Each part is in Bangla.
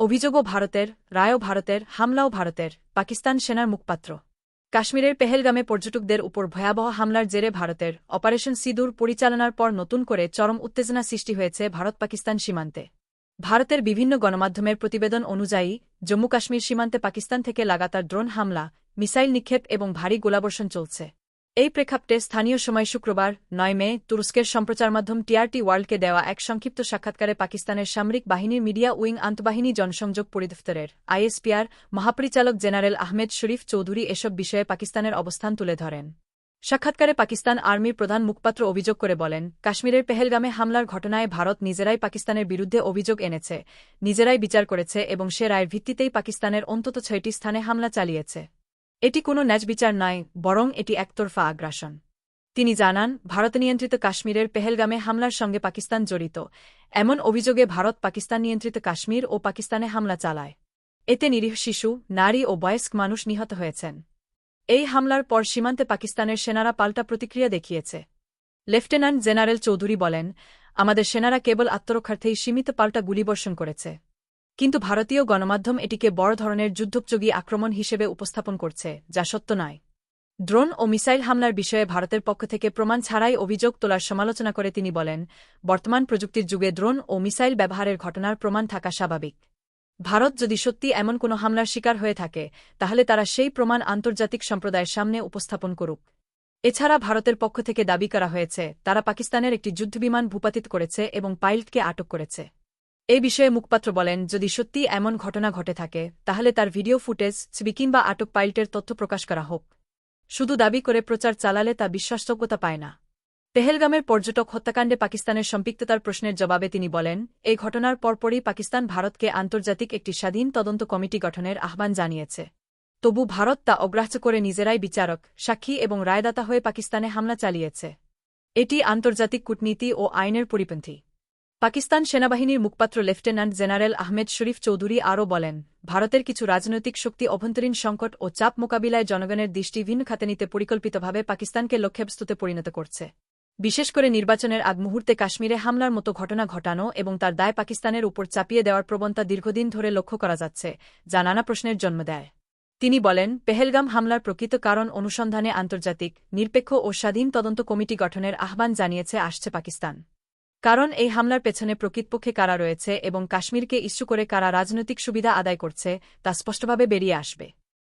অভিযোগও ভারতের, রায়ও ভারতের, হামলাও ভারতের। পাকিস্তান সেনার মুখপাত্র কাশ্মীরের পেহেলগামে পর্যটকদের উপর ভয়াবহ হামলার জেরে ভারতের অপারেশন সিঁদুর পরিচালনার পর নতুন করে চরম উত্তেজনা সৃষ্টি হয়েছে ভারত পাকিস্তান সীমান্তে। ভারতের বিভিন্ন গণমাধ্যমের প্রতিবেদন অনুযায়ী জম্মু কাশ্মীর সীমান্তে পাকিস্তান থেকে লাগাতার ড্রোন হামলা, মিসাইল নিক্ষেপ এবং ভারী গোলাবর্ষণ চলছে। এই প্রেক্ষাপটে স্থানীয় সময় শুক্রবার ৯ মে তুরস্কের সম্প্রচারমাধ্যম টিআরটি ওয়ার্ল্ডকে দেওয়া এক সংক্ষিপ্ত সাক্ষাৎকারে পাকিস্তানের সামরিক বাহিনীর মিডিয়া উইং আন্তঃবাহিনী জনসংযোগ পরিদপ্তরের আইএসপিআর মহাপরিচালক জেনারেল আহমেদ শরীফ চৌধুরী এসব বিষয়ে পাকিস্তানের অবস্থান তুলে ধরেন। সাক্ষাৎকারে পাকিস্তান আর্মির প্রধান মুখপাত্র অভিযোগ করে বলেন, কাশ্মীরের পেহেলগামে হামলার ঘটনায় ভারত নিজেরাই পাকিস্তানের বিরুদ্ধে অভিযোগ এনেছে, নিজেরাই বিচার করেছে এবং সে রায়ের ভিত্তিতেই পাকিস্তানের অন্তত ৬টি স্থানে হামলা চালিয়েছে। এটি কোনো ন্যাযবিচার নয়, বরং এটি একতরফা আগ্রাসন। তিনি জানান, ভারত নিয়ন্ত্রিত কাশ্মীরের পেহেলগামে হামলার সঙ্গে পাকিস্তান জড়িত এমন অভিযোগে ভারত পাকিস্তান নিয়ন্ত্রিত কাশ্মীর ও পাকিস্তানে হামলা চালায়। এতে নিরীহ শিশু, নারী ও বয়স্ক মানুষ নিহত হয়েছেন। এই হামলার পর সীমান্তে পাকিস্তানের সেনারা পাল্টা প্রতিক্রিয়া দেখিয়েছে। লেফটেন্যান্ট জেনারেল চৌধুরী বলেন, আমাদের সেনারা কেবল আত্মরক্ষার্থেই সীমিত পাল্টা গুলিবর্ষণ করেছে। কিন্তু ভারতীয় গণমাধ্যম এটিকে বড় ধরনের যুদ্ধোপযোগী আক্রমণ হিসেবে উপস্থাপন করছে, যা সত্য নয়। ড্রোন ও মিসাইল হামলার বিষয়ে ভারতের পক্ষ থেকে প্রমাণ ছাড়াই অভিযোগ তোলার সমালোচনা করে তিনি বলেন, বর্তমান প্রযুক্তির যুগে ড্রোন ও মিসাইল ব্যবহারের ঘটনার প্রমাণ থাকা স্বাভাবিক। ভারত যদি সত্যি এমন কোনো হামলার শিকার হয়ে থাকে, তাহলে তারা সেই প্রমাণ আন্তর্জাতিক সম্প্রদায়ের সামনে উপস্থাপন করুক। এছাড়া ভারতের পক্ষ থেকে দাবি করা হয়েছে, তারা পাকিস্তানের একটি যুদ্ধবিমান ভূপাতিত করেছে এবং পাইলটকে আটক করেছে। এই বিষয়ে মুখপাত্র বলেন, যদি সত্যি এমন ঘটনা ঘটে থাকে, তাহলে তার ভিডিও ফুটেজ, ছবি কিংবা আটক পাইলটের তথ্য প্রকাশ করা হোক। শুধু দাবি করে প্রচার চালালে তা বিশ্বাসযোগ্যতা পায় না। পেহেলগামের পর্যটক হত্যাকাণ্ডে পাকিস্তানের সম্পৃক্ততার প্রশ্নের জবাবে তিনি বলেন, এই ঘটনার পরপরই পাকিস্তান ভারতকে আন্তর্জাতিক একটি স্বাধীন তদন্ত কমিটি গঠনের আহ্বান জানিয়েছে। তবু ভারত তা অগ্রাহ্য করে নিজেরাই বিচারক, সাক্ষী এবং রায়দাতা হয়ে পাকিস্তানে হামলা চালিয়েছে। এটি আন্তর্জাতিক কূটনীতি ও আইনের পরিপন্থী। পাকিস্তান সেনাবাহিনীর মুখপাত্র লেফটেন্যান্ট জেনারেল আহমেদ শরীফ চৌধুরী আরও বলেন, ভারতের কিছু রাজনৈতিক শক্তি অভ্যন্তরীণ সংকট ও চাপ মোকাবিলায় জনগণের দৃষ্টি ভিন্ন খাতে নিতে পরিকল্পিতভাবে পাকিস্তানকে লক্ষ্যবস্তুতে পরিণত করছে। বিশেষ করে নির্বাচনের আগ মুহূর্তে কাশ্মীরে হামলার মতো ঘটনা ঘটানো এবং তার দায় পাকিস্তানের উপর চাপিয়ে দেওয়ার প্রবণতা দীর্ঘদিন ধরে লক্ষ্য করা যাচ্ছে, যা নানা প্রশ্নের জন্ম দেয়। তিনি বলেন, পেহেলগাম হামলার প্রকৃত কারণ অনুসন্ধানে আন্তর্জাতিক, নিরপেক্ষ ও স্বাধীন তদন্ত কমিটি গঠনের আহ্বান জানিয়েছে আসছে পাকিস্তান। কারণ এই হামলার পেছনে প্রকৃতপক্ষে কারা রয়েছে এবং কাশ্মীরকে ইস্যু করে কারা রাজনৈতিক সুবিধা আদায় করছে, তা স্পষ্টভাবে বেরিয়ে আসবে।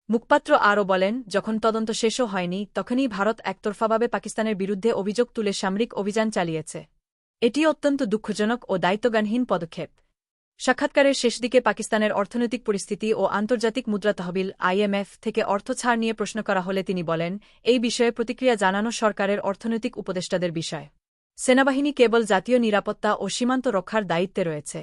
মুখপাত্র আরও বলেন, যখন তদন্ত শেষও হয়নি, তখনই ভারত একতরফাভাবে পাকিস্তানের বিরুদ্ধে অভিযোগ তুলে সামরিক অভিযান চালিয়েছে। এটি অত্যন্ত দুঃখজনক ও দায়িত্বজ্ঞানহীন পদক্ষেপ। সাক্ষাৎকারের শেষ দিকে পাকিস্তানের অর্থনৈতিক পরিস্থিতি ও আন্তর্জাতিক মুদ্রা তহবিল IMF থেকে অর্থ ছাড় নিয়ে প্রশ্ন করা হলে তিনি বলেন, এই বিষয়ে প্রতিক্রিয়া জানানো সরকারের অর্থনৈতিক উপদেষ্টাদের বিষয়। সেনাবাহিনী কেবল জাতীয় নিরাপত্তা ও সীমান্ত রক্ষার দায়িত্বে রয়েছে।